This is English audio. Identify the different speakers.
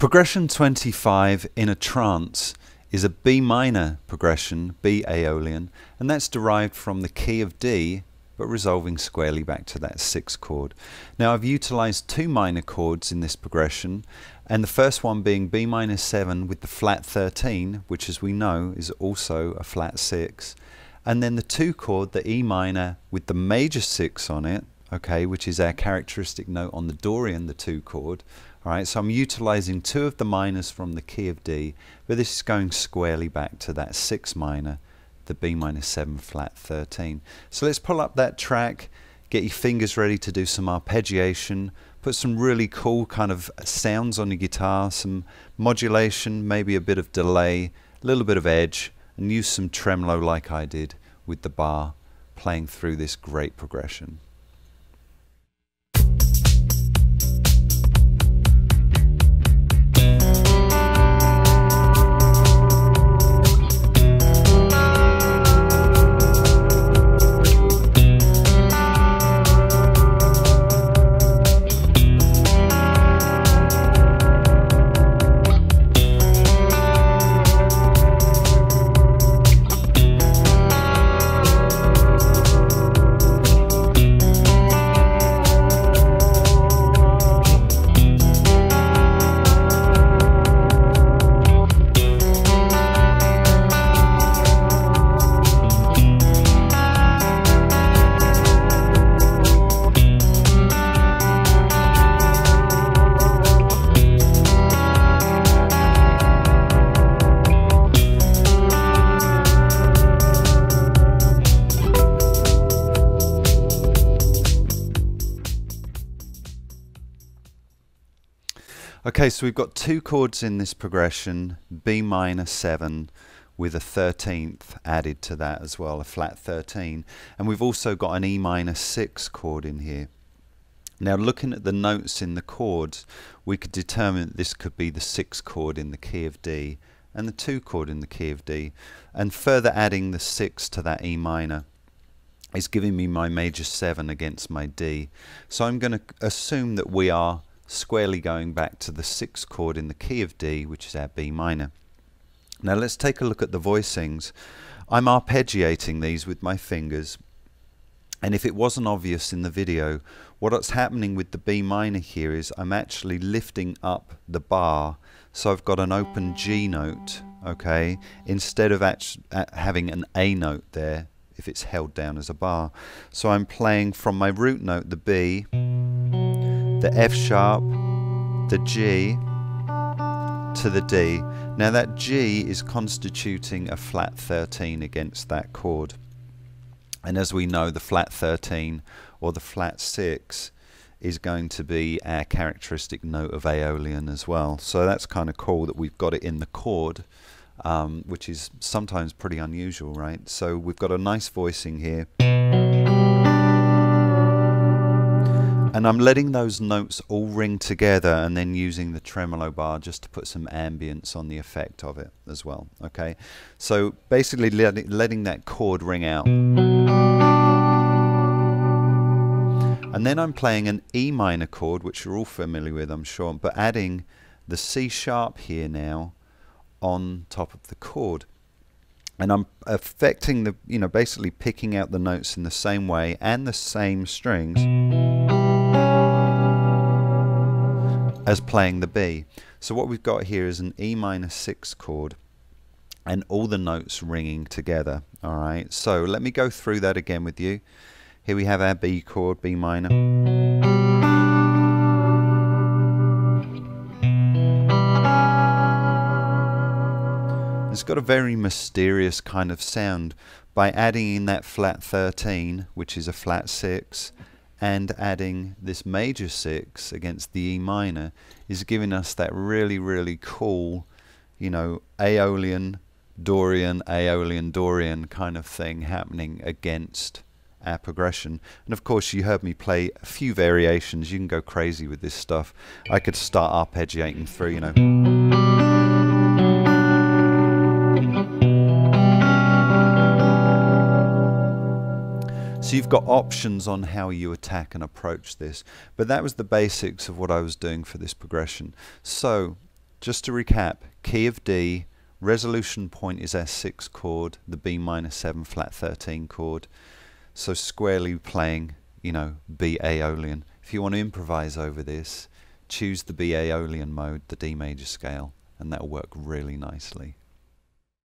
Speaker 1: Progression 25 in a trance is a B minor progression, B Aeolian, and that's derived from the key of D, but resolving squarely back to that 6th chord. Now I've utilized 2 minor chords in this progression, and the first one being B minor 7 with the flat 13, which as we know is also a flat 6, and then the 2 chord, the E minor with the major 6 on it, okay, which is our characteristic note on the Dorian, the 2 chord. Alright, so I'm utilizing 2 of the minors from the key of D, but this is going squarely back to that 6 minor, the B minor 7 flat 13. So let's pull up that track, get your fingers ready to do some arpeggiation, put some really cool kind of sounds on your guitar, some modulation, maybe a bit of delay, a little bit of edge, and use some tremolo like I did with the bar playing through this great progression. Okay, so we've got 2 chords in this progression, B minor 7 with a 13th added to that as well, a flat 13, and we've also got an E minor 6 chord in here. Now looking at the notes in the chords, we could determine that this could be the 6th chord in the key of D and the 2 chord in the key of D, and further adding the 6 to that E minor is giving me my major 7 against my D. So I'm going to assume that we are squarely going back to the 6th chord in the key of D, which is our B minor. Now let's take a look at the voicings. I'm arpeggiating these with my fingers, and if it wasn't obvious in the video, what's happening with the B minor here is I'm actually lifting up the bar, so I've got an open G note, okay, instead of having an A note there if it's held down as a bar. So I'm playing from my root note, the B, the F sharp, the G, to the D. Now that G is constituting a flat 13 against that chord. And as we know, the flat 13 or the flat 6 is going to be our characteristic note of Aeolian as well. So that's kind of cool that we've got it in the chord, which is sometimes pretty unusual, right? So we've got a nice voicing here. And I'm letting those notes all ring together and then using the tremolo bar just to put some ambience on the effect of it as well, okay? So basically letting that chord ring out. And then I'm playing an E minor chord, which you're all familiar with, I'm sure, but adding the C sharp here now on top of the chord. And I'm affecting the, basically picking out the notes in the same way and the same strings as playing the B. So what we've got here is an E minor 6 chord and all the notes ringing together. Alright, so let me go through that again with you. Here we have our B chord, B minor. It's got a very mysterious kind of sound by adding in that flat 13, which is a flat 6, and adding this major 6 against the E minor is giving us that really, really cool, Aeolian, Dorian, Aeolian, Dorian kind of thing happening against our progression. And of course you heard me play a few variations. You can go crazy with this stuff. I could start arpeggiating through, So you've got options on how you attack and approach this, but that was the basics of what I was doing for this progression. So just to recap, key of D, resolution point is S6 chord, the B minor 7 flat 13 chord, so squarely playing, you know, B Aeolian. If you want to improvise over this, choose the B Aeolian mode, the D major scale, and that'll work really nicely.